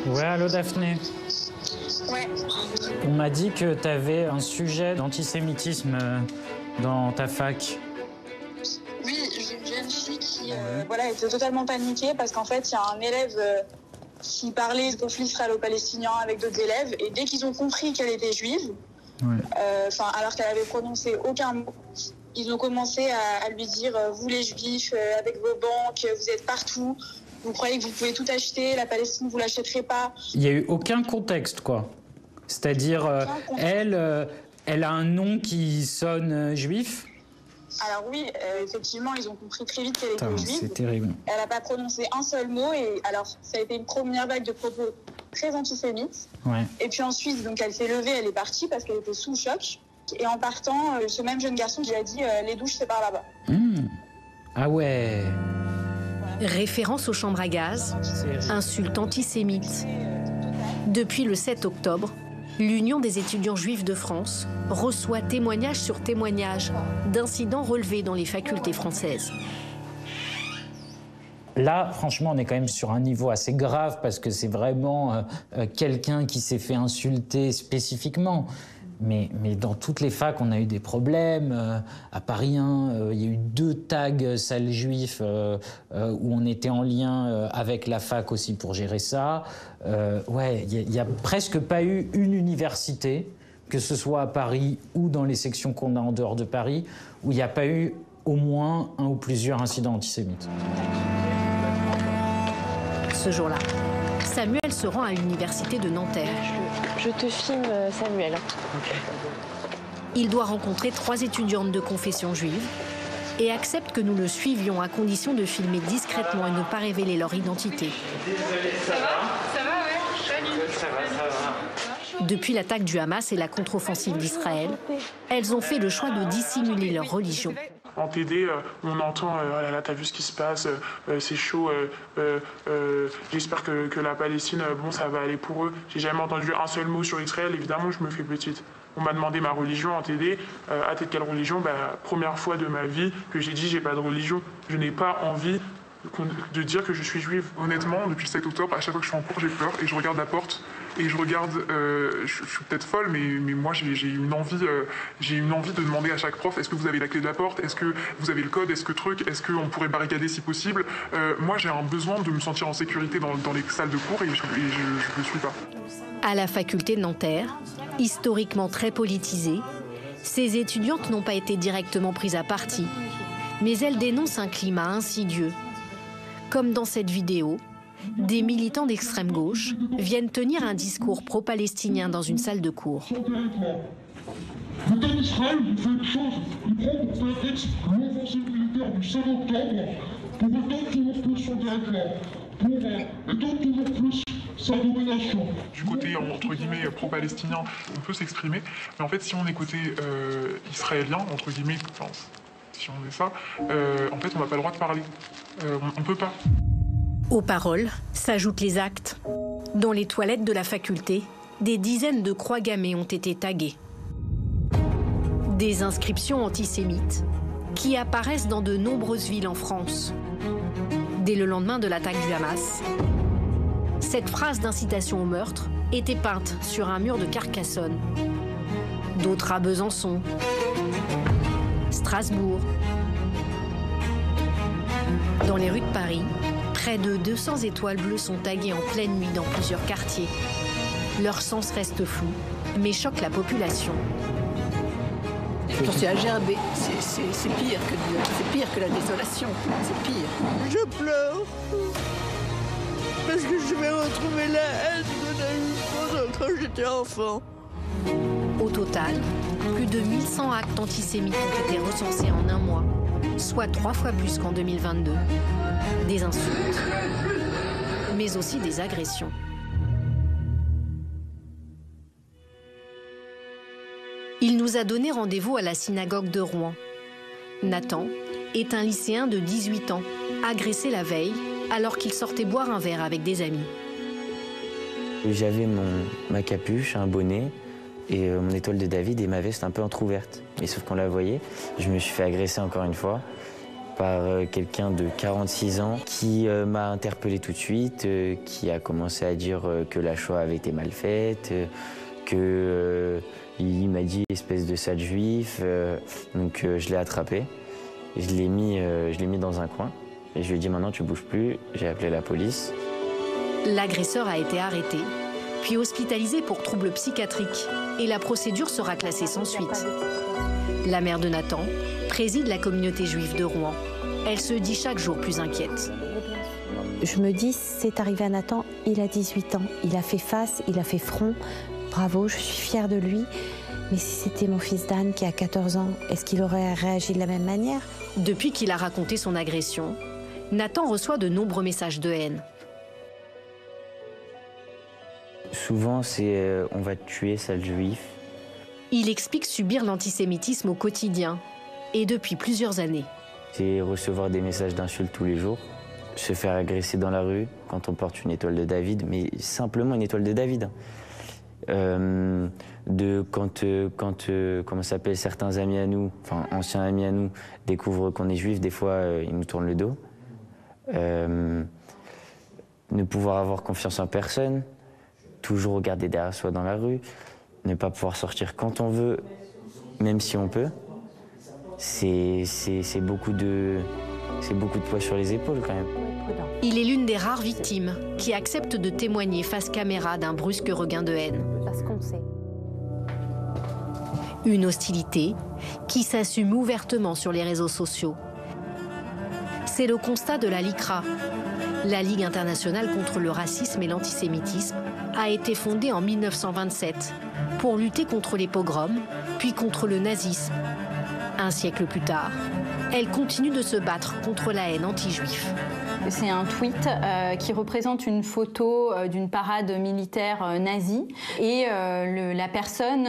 Ouais, allô Daphné. Ouais. On m'a dit que tu avais un sujet d'antisémitisme dans ta fac. Oui, j'ai une jeune fille qui voilà, était totalement paniquée parce qu'en fait, il y a un élève qui parlait du conflit israélo-palestinien avec d'autres élèves et dès qu'ils ont compris qu'elle était juive, alors qu'elle avait prononcé aucun mot, ils ont commencé à lui dire vous les juifs, avec vos banques, vous êtes partout, vous croyez que vous pouvez tout acheter, la Palestine vous l'achèterez pas. Il n'y a eu aucun contexte, quoi. C'est-à-dire, elle a un nom qui sonne juif. Alors oui, effectivement, ils ont compris très vite qu'elle était juive. C'est terrible. Elle n'a pas prononcé un seul mot et alors ça a été une première vague de propos très antisémites. Ouais. Et puis ensuite, donc elle s'est levée, elle est partie parce qu'elle était sous le choc. Et en partant, ce même jeune garçon lui a dit les douches c'est par là-bas. Ah ouais. Référence aux chambres à gaz, insultes antisémites. Depuis le 7 octobre, l'Union des étudiants juifs de France reçoit témoignage sur témoignage d'incidents relevés dans les facultés françaises. Là, franchement, on est quand même sur un niveau assez grave parce que c'est vraiment quelqu'un qui s'est fait insulter spécifiquement. Mais dans toutes les facs, on a eu des problèmes. À Paris 1, il y a eu 2 tags salles juifs où on était en lien avec la fac aussi pour gérer ça. Ouais, il n'y a presque pas eu une université, que ce soit à Paris ou dans les sections qu'on a en dehors de Paris, où il n'y a pas eu au moins un ou plusieurs incidents antisémites. Ce jour-là, Samuel se rend à l'université de Nanterre. Je te filme, Samuel. Okay. Il doit rencontrer 3 étudiantes de confession juive et accepte que nous le suivions à condition de filmer discrètement et ne pas révéler leur identité. Désolé, ça va? Ça va, ouais. Salut. Ça va. Depuis l'attaque du Hamas et la contre-offensive d'Israël, elles ont fait le choix de dissimuler leur religion. En TD, on entend oh là là, t'as vu ce qui se passe, c'est chaud, j'espère que la Palestine, bon, ça va aller pour eux. J'ai jamais entendu un seul mot sur Israël, évidemment, je me fais petite. On m'a demandé ma religion en TD. T'es de quelle religion? Première fois de ma vie que j'ai dit j'ai pas de religion. Je n'ai pas envie de dire que je suis juive. Honnêtement, depuis le 7 octobre, à chaque fois que je suis en cours, j'ai peur et je regarde la porte et je regarde. Je suis peut-être folle, mais moi j'ai une envie de demander à chaque prof est-ce que vous avez la clé de la porte, est-ce que vous avez le code, est-ce qu'on pourrait barricader si possible. Moi j'ai un besoin de me sentir en sécurité dans les salles de cours et je ne suis pas. À la faculté de Nanterre, historiquement très politisée, ces étudiantes n'ont pas été directement prises à partie, mais elles dénoncent un climat insidieux. Comme dans cette vidéo, des militants d'extrême gauche viennent tenir un discours pro-palestinien dans une salle de cours. L'État d'Israël fait une chose, il prend pour prétexte l'offensive militaire du 7 octobre pour étendre toujours plus son territoire, pour étendre toujours plus sa domination. Du côté, entre guillemets, pro-palestinien, on peut s'exprimer, mais en fait, si on est côté israélien, entre guillemets, enfin, si on est ça, en fait, on n'a pas le droit de parler. On ne peut pas. Aux paroles s'ajoutent les actes. Dans les toilettes de la faculté, des dizaines de croix gammées ont été taguées. Des inscriptions antisémites qui apparaissent dans de nombreuses villes en France. Dès le lendemain de l'attaque du Hamas, cette phrase d'incitation au meurtre était peinte sur un mur de Carcassonne. D'autres à Besançon, Strasbourg. Dans les rues de Paris, près de 200 étoiles bleues sont taguées en pleine nuit dans plusieurs quartiers. Leur sens reste flou, mais choque la population. C'est à gerber, c'est pire que la désolation, c'est pire. Je pleure parce que je vais retrouver la haine qu'on a eue quand j'étais enfant. Au total, plus de 1100 actes antisémites ont été recensés en un mois, soit 3 fois plus qu'en 2022. Des insultes, mais aussi des agressions. Il nous a donné rendez-vous à la synagogue de Rouen. Nathan est un lycéen de 18 ans, agressé la veille alors qu'il sortait boire un verre avec des amis. J'avais ma capuche, un bonnet et mon étoile de David et ma veste un peu entrouverte. Et sauf qu'on la voyait, je me suis fait agresser encore une fois. par quelqu'un de 46 ans qui m'a interpellé tout de suite, qui a commencé à dire que la Shoah avait été mal faite, il m'a dit espèce de sale juif, donc je l'ai attrapé, je l'ai mis dans un coin et je lui ai dit maintenant tu bouges plus, j'ai appelé la police. L'agresseur a été arrêté, puis hospitalisé pour troubles psychiatriques et la procédure sera classée sans suite. La mère de Nathan préside la communauté juive de Rouen. Elle se dit chaque jour plus inquiète. Je me dis, c'est arrivé à Nathan, il a 18 ans, il a fait face, il a fait front. Bravo, je suis fière de lui. Mais si c'était mon fils Dan qui a 14 ans, est-ce qu'il aurait réagi de la même manière? Depuis qu'il a raconté son agression, Nathan reçoit de nombreux messages de haine. Souvent, c'est on va te tuer, sale juif. Il explique subir l'antisémitisme au quotidien, et depuis plusieurs années. C'est recevoir des messages d'insultes tous les jours, se faire agresser dans la rue quand on porte une étoile de David, mais simplement une étoile de David. Comment ça s'appelle, certains amis à nous, enfin anciens amis à nous, découvrent qu'on est juif, des fois ils nous tournent le dos. Ne pouvoir avoir confiance en personne, toujours regarder derrière soi dans la rue, ne pas pouvoir sortir quand on veut, même si on peut. C'est beaucoup de poids sur les épaules quand même. Il est l'une des rares victimes qui accepte de témoigner face caméra d'un brusque regain de haine. Parce qu'on sait. Une hostilité qui s'assume ouvertement sur les réseaux sociaux. C'est le constat de la LICRA. La Ligue internationale contre le racisme et l'antisémitisme a été fondée en 1927 pour lutter contre les pogroms, puis contre le nazisme. Un siècle plus tard, elle continue de se battre contre la haine anti-juif. C'est un tweet qui représente une photo d'une parade militaire nazie et la personne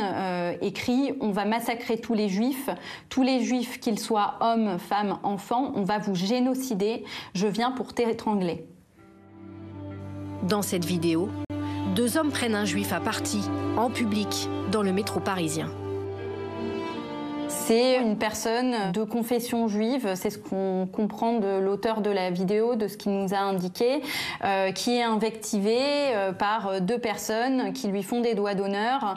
écrit « On va massacrer tous les juifs qu'ils soient hommes, femmes, enfants, on va vous génocider, je viens pour t'étrangler ». Dans cette vidéo, 2 hommes prennent un juif à partie, en public, dans le métro parisien. C'est une personne de confession juive, c'est ce qu'on comprend de l'auteur de la vidéo, de ce qu'il nous a indiqué, qui est invectivé par 2 personnes qui lui font des doigts d'honneur.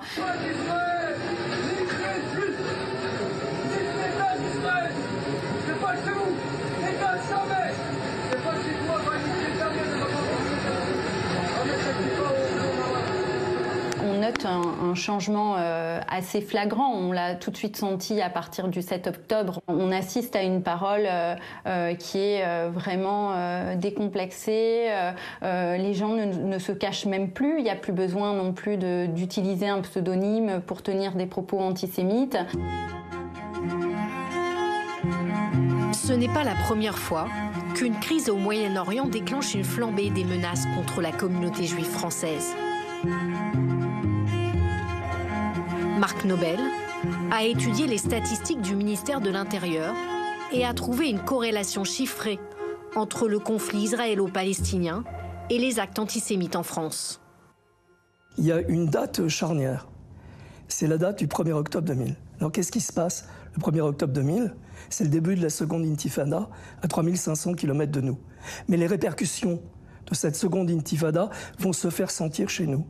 On note un changement assez flagrant, on l'a tout de suite senti à partir du 7 octobre. On assiste à une parole qui est vraiment décomplexée, les gens ne se cachent même plus, il n'y a plus besoin non plus d'utiliser un pseudonyme pour tenir des propos antisémites. Ce n'est pas la première fois qu'une crise au Moyen-Orient déclenche une flambée des menaces contre la communauté juive française. Marc Nobel a étudié les statistiques du ministère de l'Intérieur et a trouvé une corrélation chiffrée entre le conflit israélo-palestinien et les actes antisémites en France. Il y a une date charnière, c'est la date du 1er octobre 2000. Alors qu'est-ce qui se passe le 1er octobre 2000? C'est le début de la seconde intifada à 3500 km de nous. Mais les répercussions de cette seconde intifada vont se faire sentir chez nous.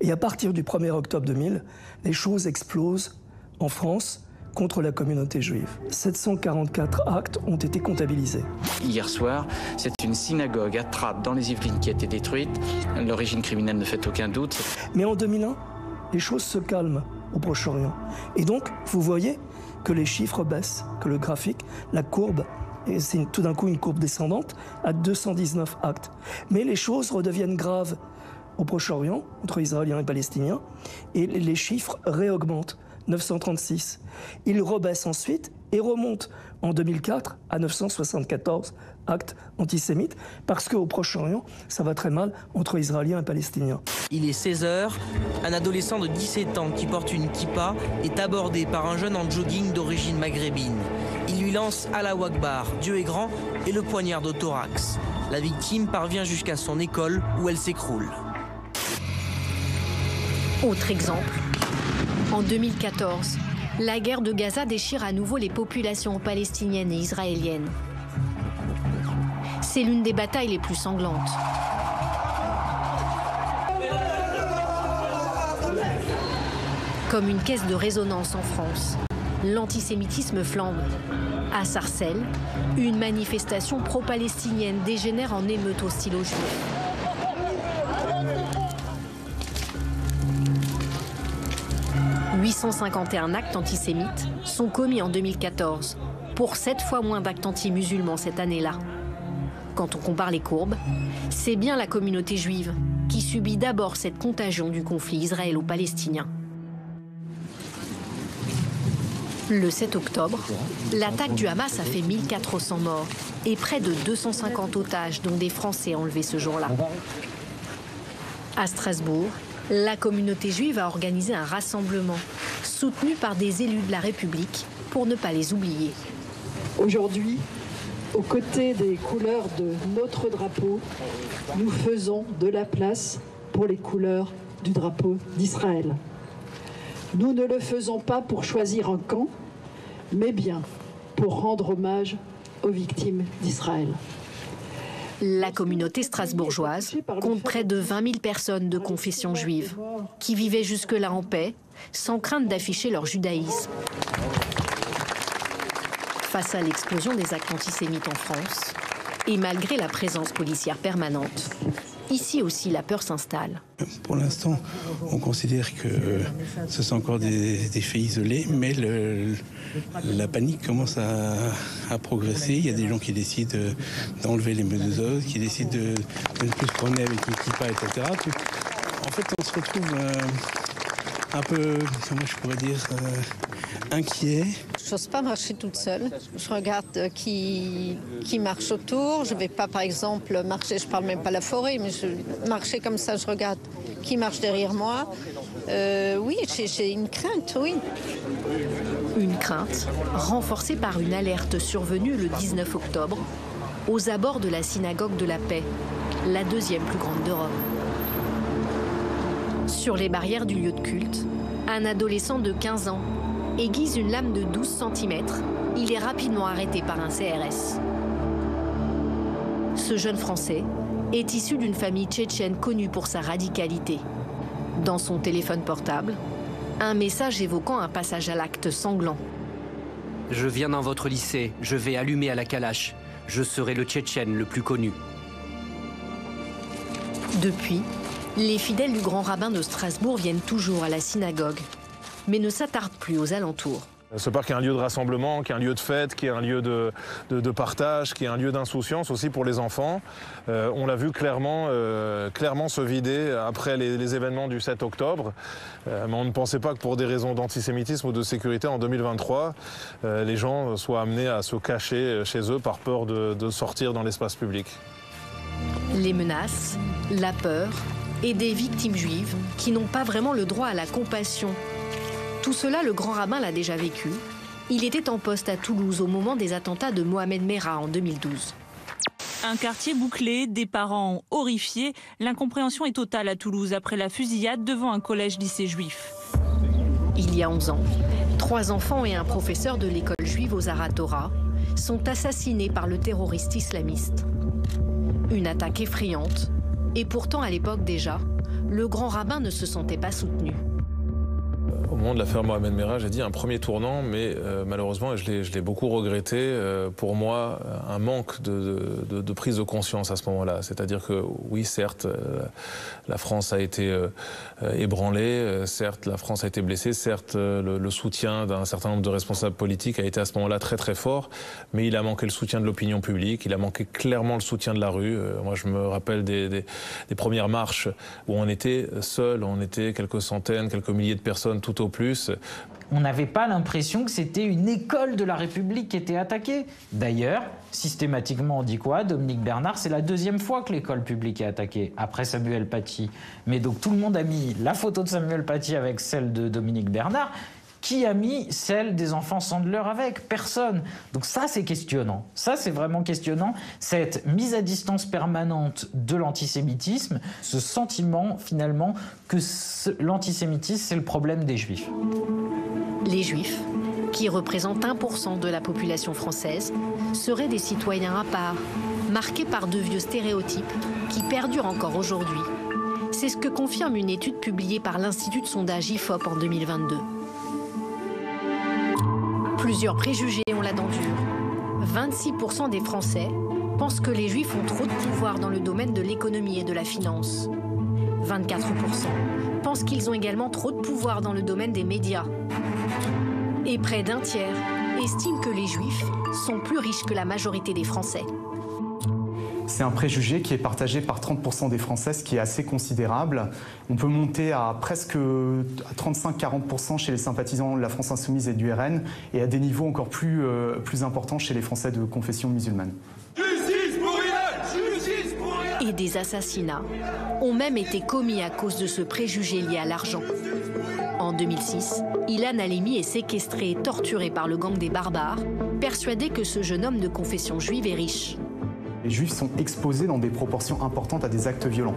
Et à partir du 1er octobre 2000, les choses explosent en France contre la communauté juive. 744 actes ont été comptabilisés. Hier soir, c'est une synagogue à Trappes, dans les Yvelines, qui a été détruite. L'origine criminelle ne fait aucun doute. Mais en 2001, les choses se calment au Proche-Orient. Et donc, vous voyez que les chiffres baissent, que le graphique, la courbe, et c'est tout d'un coup une courbe descendante, à 219 actes. Mais les choses redeviennent graves au Proche-Orient, entre Israéliens et Palestiniens, et les chiffres réaugmentent, 936. Ils rebaissent ensuite et remontent en 2004 à 974 actes antisémites, parce qu'au Proche-Orient, ça va très mal entre Israéliens et Palestiniens. Il est 16h, un adolescent de 17 ans qui porte une kippa est abordé par un jeune en jogging d'origine maghrébine. Il lui lance Allahu Akbar, Dieu est grand, et le poignard au thorax. La victime parvient jusqu'à son école où elle s'écroule. Autre exemple, en 2014, la guerre de Gaza déchire à nouveau les populations palestiniennes et israéliennes. C'est l'une des batailles les plus sanglantes. Comme une caisse de résonance en France, l'antisémitisme flambe. À Sarcelles, une manifestation pro-palestinienne dégénère en émeute hostile aux Juifs. « 851 actes antisémites sont commis en 2014, pour 7 fois moins d'actes anti-musulmans cette année-là. Quand on compare les courbes, c'est bien la communauté juive qui subit d'abord cette contagion du conflit israélo-palestinien. Le 7 octobre, l'attaque du Hamas a fait 1400 morts et près de 250 otages, dont des Français enlevés ce jour-là. À Strasbourg, la communauté juive a organisé un rassemblement soutenu par des élus de la République pour ne pas les oublier. Aujourd'hui, aux côtés des couleurs de notre drapeau, nous faisons de la place pour les couleurs du drapeau d'Israël. Nous ne le faisons pas pour choisir un camp, mais bien pour rendre hommage aux victimes d'Israël. La communauté strasbourgeoise compte près de 20 000 personnes de confession juive qui vivaient jusque-là en paix, sans crainte d'afficher leur judaïsme. Face à l'explosion des actes antisémites en France, et malgré la présence policière permanente, ici aussi la peur s'installe. Pour l'instant, on considère que ce sont encore des faits isolés, mais la panique commence à progresser. Il y a des gens qui décident d'enlever les meseuses, qui décident de ne plus se promener avec une kippa, etc. En fait, on se retrouve un peu, comment je pourrais dire, inquiet. Je n'ose pas marcher toute seule. Je regarde qui marche autour. Je ne vais pas, par exemple, marcher, je ne parle même pas la forêt, mais marcher comme ça, je regarde qui marche derrière moi. Oui, j'ai une crainte, oui. Une crainte renforcée par une alerte survenue le 19 octobre aux abords de la synagogue de la Paix, la deuxième plus grande d'Europe. Sur les barrières du lieu de culte, un adolescent de 15 ans aiguise une lame de 12 cm. Il est rapidement arrêté par un CRS. Ce jeune Français est issu d'une famille tchétchène connue pour sa radicalité. Dans son téléphone portable, un message évoquant un passage à l'acte sanglant. Je viens dans votre lycée, je vais allumer à la calache. Je serai le Tchétchène le plus connu. Depuis, les fidèles du grand rabbin de Strasbourg viennent toujours à la synagogue, mais ne s'attardent plus aux alentours. Ce parc est un lieu de rassemblement, qui est un lieu de fête, qui est un lieu de partage, qui est un lieu d'insouciance aussi pour les enfants. On l'a vu clairement se vider après les événements du 7 octobre. Mais on ne pensait pas que pour des raisons d'antisémitisme ou de sécurité en 2023, les gens soient amenés à se cacher chez eux par peur de sortir dans l'espace public. Les menaces, la peur et des victimes juives qui n'ont pas vraiment le droit à la compassion. Tout cela, le grand rabbin l'a déjà vécu. Il était en poste à Toulouse au moment des attentats de Mohamed Merah en 2012. Un quartier bouclé, des parents horrifiés. L'incompréhension est totale à Toulouse après la fusillade devant un collège-lycée juif. Il y a 11 ans, 3 enfants et un professeur de l'école juive aux Zahra Torah sont assassinés par le terroriste islamiste. Une attaque effrayante. Et pourtant, à l'époque déjà, le grand rabbin ne se sentait pas soutenu. Au moment de l'affaire Mohamed Merah, j'ai dit un premier tournant, mais malheureusement, je l'ai beaucoup regretté. Pour moi, un manque de prise de conscience à ce moment-là. C'est-à-dire que oui, certes, la France a été ébranlée, certes, la France a été blessée, certes, le soutien d'un certain nombre de responsables politiques a été à ce moment-là très très fort, mais il a manqué le soutien de l'opinion publique, il a manqué clairement le soutien de la rue. Moi, je me rappelle des premières marches où on était seuls, on était quelques centaines, quelques milliers de personnes tout au plus. On n'avait pas l'impression que c'était une école de la République qui était attaquée. D'ailleurs, systématiquement, on dit quoi? Dominique Bernard, c'est la 2e fois que l'école publique est attaquée, après Samuel Paty. Mais donc tout le monde a mis la photo de Samuel Paty avec celle de Dominique Bernard. Qui a mis celle des enfants Sandler avec? Personne. Donc ça, c'est questionnant. Ça, c'est vraiment questionnant. Cette mise à distance permanente de l'antisémitisme, ce sentiment, finalement, que l'antisémitisme, c'est le problème des Juifs. Les Juifs, qui représentent 1% de la population française, seraient des citoyens à part, marquée par de vieux stéréotypes qui perdurent encore aujourd'hui. C'est ce que confirme une étude publiée par l'Institut de sondage IFOP en 2022. Plusieurs préjugés ont la dent dure. 26% des Français pensent que les Juifs ont trop de pouvoir dans le domaine de l'économie et de la finance. 24% pensent qu'ils ont également trop de pouvoir dans le domaine des médias. Et près d'un tiers estiment que les Juifs sont plus riches que la majorité des Français. C'est un préjugé qui est partagé par 30% des Français, ce qui est assez considérable. On peut monter à presque 35-40% chez les sympathisants de la France Insoumise et du RN, et à des niveaux encore plus importants chez les Français de confession musulmane. Et des assassinats ont même été commis à cause de ce préjugé lié à l'argent. En 2006, Ilan Halimi est séquestré et torturé par le gang des barbares, persuadé que ce jeune homme de confession juive est riche. Les Juifs sont exposés dans des proportions importantes à des actes violents.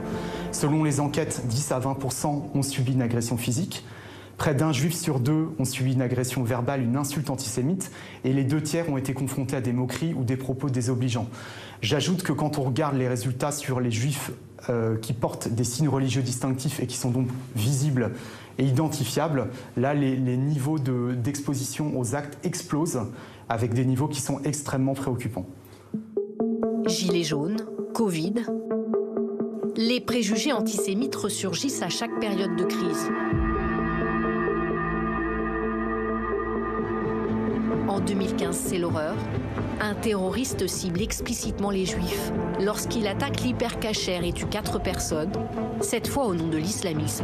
Selon les enquêtes, 10 à 20% ont subi une agression physique. Près d'un Juif sur 2 ont subi une agression verbale, une insulte antisémite. Et les 2 tiers ont été confrontés à des moqueries ou des propos désobligeants. J'ajoute que quand on regarde les résultats sur les Juifs qui portent des signes religieux distinctifs et qui sont donc visibles et identifiables, là, les niveaux d'exposition aux actes explosent avec des niveaux qui sont extrêmement préoccupants. Gilets jaunes, Covid, les préjugés antisémites ressurgissent à chaque période de crise. En 2015, c'est l'horreur. Un terroriste cible explicitement les Juifs lorsqu'il attaque l'hypercacher et tue 4 personnes, cette fois au nom de l'islamisme.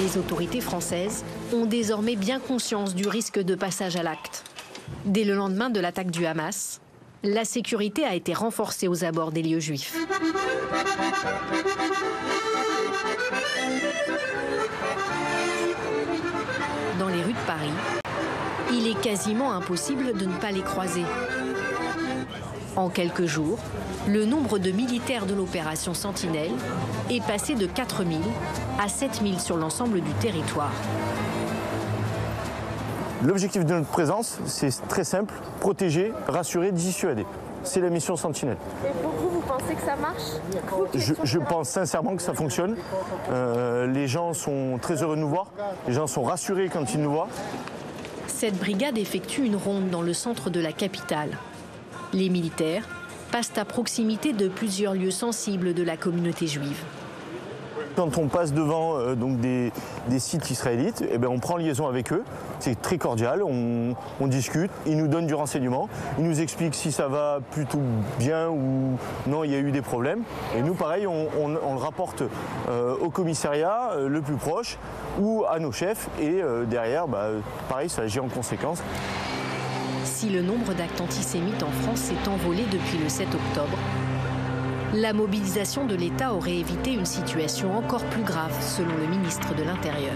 Les autorités françaises ont désormais bien conscience du risque de passage à l'acte. Dès le lendemain de l'attaque du Hamas, la sécurité a été renforcée aux abords des lieux juifs. Dans les rues de Paris, il est quasiment impossible de ne pas les croiser. En quelques jours, le nombre de militaires de l'opération Sentinelle est passé de 4 000 à 7 000 sur l'ensemble du territoire. L'objectif de notre présence, c'est très simple, protéger, rassurer, dissuader. C'est la mission Sentinelle. Et pour vous, vous pensez que ça marche? Je pense sincèrement que ça fonctionne. Les gens sont très heureux de nous voir. Les gens sont rassurés quand ils nous voient. Cette brigade effectue une ronde dans le centre de la capitale. Les militaires passent à proximité de plusieurs lieux sensibles de la communauté juive. Quand on passe devant des sites israélites, eh bien, on prend liaison avec eux. C'est très cordial, on discute, ils nous donnent du renseignement, ils nous expliquent si ça va plutôt bien ou non, il y a eu des problèmes. Et nous, pareil, on le rapporte au commissariat le plus proche ou à nos chefs. Et derrière, pareil, ça agit en conséquence. Si le nombre d'actes antisémites en France s'est envolé depuis le 7 octobre, la mobilisation de l'État aurait évité une situation encore plus grave, selon le ministre de l'Intérieur.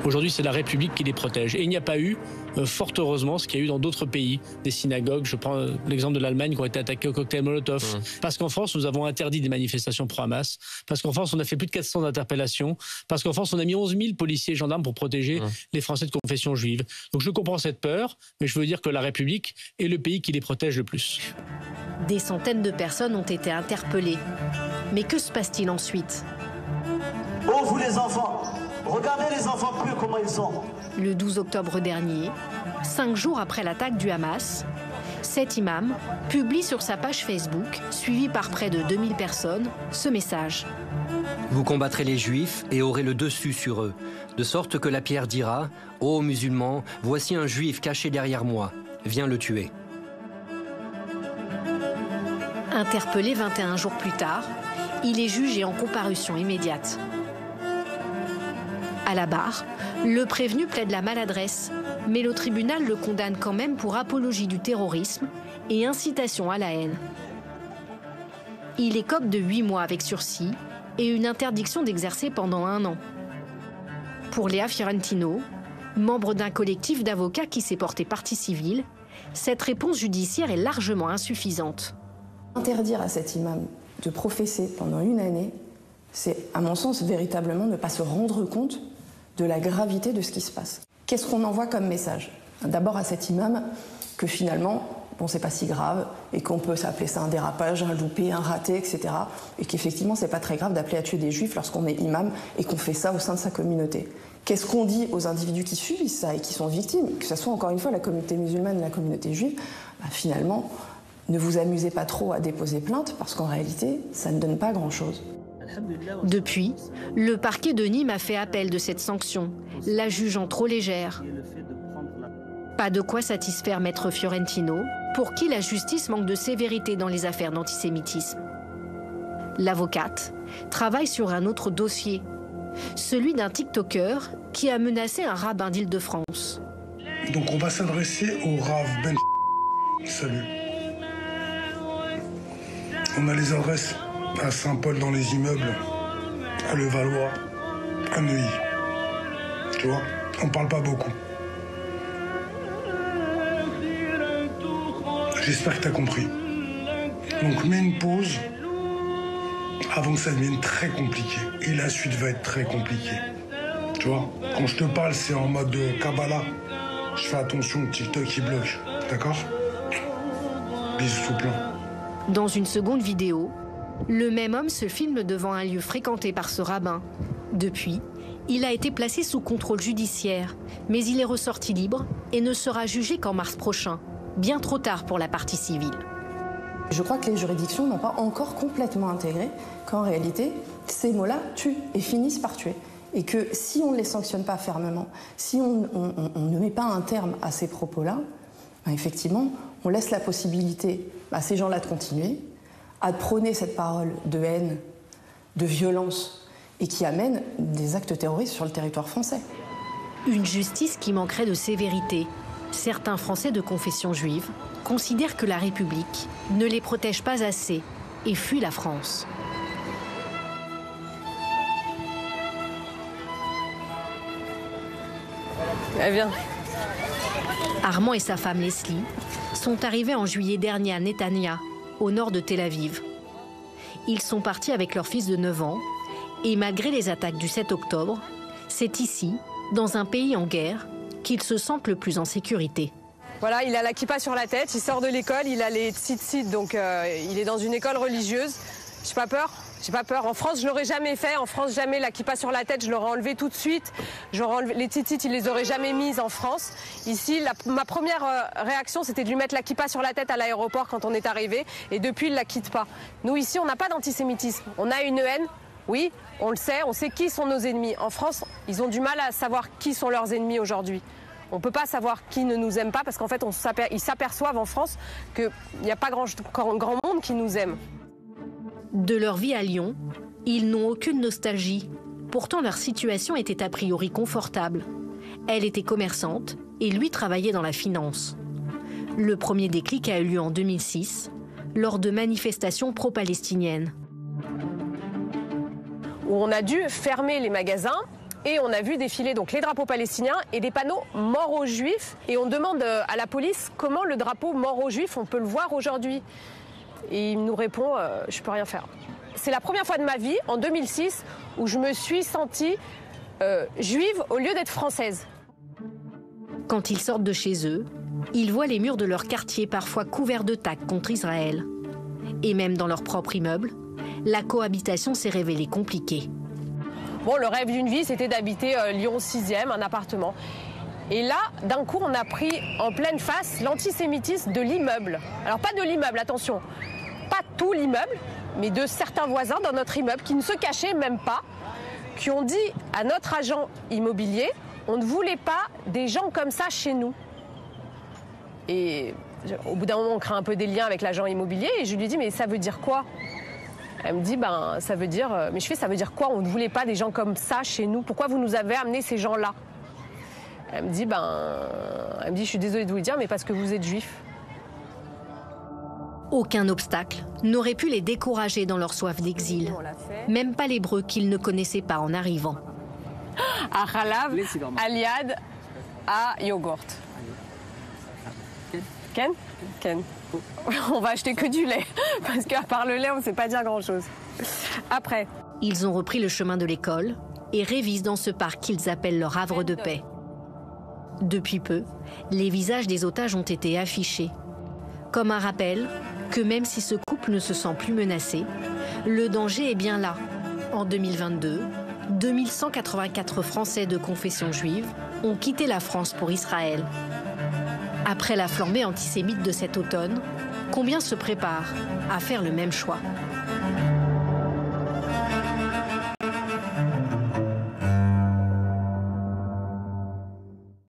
Aujourd'hui, c'est la République qui les protège. Et il n'y a pas eu, fort heureusement, ce qu'il y a eu dans d'autres pays, des synagogues. Je prends l'exemple de l'Allemagne qui ont été attaquées au cocktail Molotov. Parce qu'en France, nous avons interdit des manifestations pro-Hamas. Parce qu'en France, on a fait plus de 400 interpellations. Parce qu'en France, on a mis 11 000 policiers et gendarmes pour protéger les Français de confession juive. Donc je comprends cette peur, mais je veux dire que la République est le pays qui les protège le plus. Des centaines de personnes ont été interpellées. Mais que se passe-t-il ensuite? Oh, vous les enfants, regardez les enfants plus comment ils sont. Le 12 octobre dernier, 5 jours après l'attaque du Hamas, cet imam publie sur sa page Facebook, suivi par près de 2000 personnes, ce message. Vous combattrez les Juifs et aurez le dessus sur eux, de sorte que la pierre dira « Ô musulmans, voici un Juif caché derrière moi, viens le tuer ». Interpellé 21 jours plus tard, il est jugé en comparution immédiate. À la barre, le prévenu plaide la maladresse, mais le tribunal le condamne quand même pour apologie du terrorisme et incitation à la haine. Il écope de 8 mois avec sursis et une interdiction d'exercer pendant 1 an. Pour Léa Fiorentino, membre d'un collectif d'avocats qui s'est porté partie civile, cette réponse judiciaire est largement insuffisante. Interdire à cet imam de professer pendant 1 année, c'est, à mon sens, véritablement ne pas se rendre compte de la gravité de ce qui se passe. Qu'est-ce qu'on envoie comme message? D'abord à cet imam que finalement, bon, c'est pas si grave et qu'on peut s'appeler ça un dérapage, un loupé, un raté, etc. Et qu'effectivement, c'est pas très grave d'appeler à tuer des juifs lorsqu'on est imam et qu'on fait ça au sein de sa communauté. Qu'est-ce qu'on dit aux individus qui subissent ça et qui sont victimes, que ce soit encore une fois la communauté musulmane, la communauté juive, finalement, ne vous amusez pas trop à déposer plainte parce qu'en réalité, ça ne donne pas grand-chose. Depuis, le parquet de Nîmes a fait appel de cette sanction, la jugeant trop légère. Pas de quoi satisfaire Maître Fiorentino, pour qui la justice manque de sévérité dans les affaires d'antisémitisme. L'avocate travaille sur un autre dossier, celui d'un TikToker qui a menacé un rabbin d'Île-de-France. Donc on va s'adresser au Rav Ben. Salut. On a les adresses à Saint-Paul dans les immeubles, à Levallois, à Neuilly. Tu vois, on parle pas beaucoup. J'espère que tu as compris. Donc mets une pause avant que ça devienne très compliqué. Et la suite va être très compliquée. Tu vois, quand je te parle, c'est en mode Kabbalah. Je fais attention, TikTok, il bloque. D'accord? Bisous tout plein. Dans une seconde vidéo, le même homme se filme devant un lieu fréquenté par ce rabbin. Depuis, il a été placé sous contrôle judiciaire, mais il est ressorti libre et ne sera jugé qu'en mars prochain. Bien trop tard pour la partie civile. Je crois que les juridictions n'ont pas encore complètement intégré qu'en réalité, ces mots-là tuent et finissent par tuer. Et que si on ne les sanctionne pas fermement, si on ne met pas un terme à ces propos-là, effectivement, on laisse la possibilité à ces gens-là de continuer, à prôner cette parole de haine, de violence, et qui amène des actes terroristes sur le territoire français. Une justice qui manquerait de sévérité. Certains Français de confession juive considèrent que la République ne les protège pas assez et fuient la France. Viens. Armand et sa femme Leslie sont arrivés en juillet dernier à Netanya, au nord de Tel Aviv. Ils sont partis avec leur fils de 9 ans et malgré les attaques du 7 octobre, c'est ici, dans un pays en guerre, qu'ils se sentent le plus en sécurité. Voilà, il a la kippa sur la tête, il sort de l'école, il a les tzitzit, donc il est dans une école religieuse. J'ai pas peur, j'ai pas peur. En France, je l'aurais jamais fait. En France, jamais la kippa sur la tête, je l'aurais enlevé tout de suite. Les tzitzit, il les aurait jamais mises en France. Ici, ma première réaction, c'était de lui mettre la kippa sur la tête à l'aéroport quand on est arrivé. Et depuis, il la quitte pas. Nous, ici, on n'a pas d'antisémitisme. On a une haine. Oui, on le sait, on sait qui sont nos ennemis. En France, ils ont du mal à savoir qui sont leurs ennemis aujourd'hui. On ne peut pas savoir qui ne nous aime pas parce qu'en fait, ils s'aperçoivent en France qu'il n'y a pas grand monde qui nous aime. De leur vie à Lyon, ils n'ont aucune nostalgie. Pourtant, leur situation était a priori confortable. Elle était commerçante et lui travaillait dans la finance. Le premier déclic a eu lieu en 2006, lors de manifestations pro-palestiniennes. Où on a dû fermer les magasins et on a vu défiler donc les drapeaux palestiniens et des panneaux « Mort aux Juifs ». Et on demande à la police comment le drapeau « Mort aux Juifs » on peut le voir aujourd'hui. Et il nous répond « je peux rien faire ». C'est la première fois de ma vie, en 2006, où je me suis sentie juive au lieu d'être française. Quand ils sortent de chez eux, ils voient les murs de leur quartier parfois couverts de tags contre Israël. Et même dans leur propre immeuble, la cohabitation s'est révélée compliquée. Bon, le rêve d'une vie, c'était d'habiter Lyon 6e, un appartement. Et là, d'un coup, on a pris en pleine face l'antisémitisme de l'immeuble. Alors pas de l'immeuble, attention, pas tout l'immeuble, mais de certains voisins dans notre immeuble qui ne se cachaient même pas, qui ont dit à notre agent immobilier, on ne voulait pas des gens comme ça chez nous. Et au bout d'un moment, on crée un peu des liens avec l'agent immobilier et je lui dis, mais ça veut dire quoi ? Elle me dit, ça veut dire, mais je fais, ça veut dire quoi ? On ne voulait pas des gens comme ça chez nous. Pourquoi vous nous avez amené ces gens-là ? Elle me dit, je suis désolée de vous le dire, mais parce que vous êtes juif. Aucun obstacle n'aurait pu les décourager dans leur soif d'exil. Même pas l'hébreu qu'ils ne connaissaient pas en arrivant. À Khalav, à Liad, à Yogourt. Ken ? Ken. On va acheter que du lait, parce qu'à part le lait, on ne sait pas dire grand-chose. Après. Ils ont repris le chemin de l'école et révisent dans ce parc qu'ils appellent leur havre de paix. Depuis peu, les visages des otages ont été affichés. Comme un rappel que même si ce couple ne se sent plus menacé, le danger est bien là. En 2022, 2184 Français de confession juive ont quitté la France pour Israël. Après la flambée antisémite de cet automne, combien se préparent à faire le même choix ?